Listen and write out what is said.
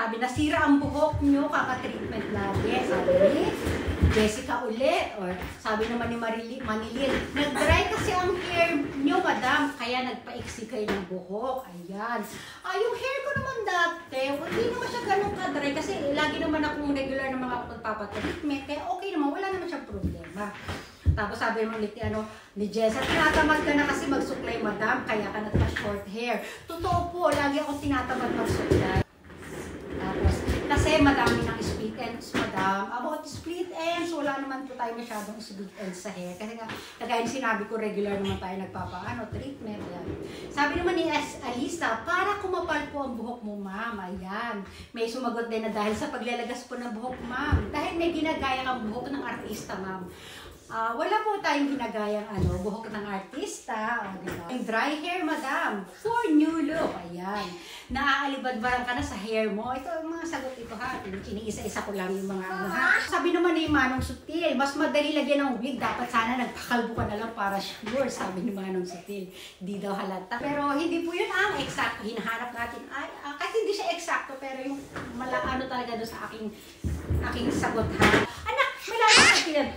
Sabi, nasira ang buhok nyo, kaka-treatment lagi. Sabi ni Jessica ulit. Or sabi naman ni Manilin, nag-dry kasi ang hair nyo, madam. Kaya nagpa-iksi kayo ng buhok. Ayan. Yung hair ko naman dati, hindi naman siya ganun ka-dry. Kasi lagi naman akong regular na mga pagpapatreatment. Kaya okay naman, wala naman siyang problema. Tapos sabi mo ni Jessa, tinatamad ka na kasi magsuklay, madam, kaya ka nagpa-short hair. Totoo po, lagi akong tinatamad magsuklay. Tapos, kasi madami ng split ends, madam. About split ends, wala naman po tayo masyadong split ends sa hair. Kasi kagaya sinabi ko, regular naman tayo treatment. Yan. Sabi naman ni Alisa, para kumapal po ang buhok mo, ma'am. Ayan. May sumagot din na dahil sa paglalagas po ng buhok, ma'am. Dahil may ginagaya ang buhok ng artista, ma'am. Wala po tayong ginagayang buhok ng artista. Diba? Yung dry hair, madam, for new look. Ayan. Naaalibad-barang ka na sa hair mo. Ito, mga sagot ito ha. Iniisa-isa ko lang yung mga ha. Sabi naman ni Manong Sutil, mas madali lagyan ng wig. Dapat sana nagpakalbo ka na lang para sure, sabi ni Manong Sutil. Hindi daw halata. Pero hindi po yun ang eksakto. Hinahanap natin. Kasi hindi siya eksakto, pero yung talaga doon sa aking sagot ha. Anak, malala natin.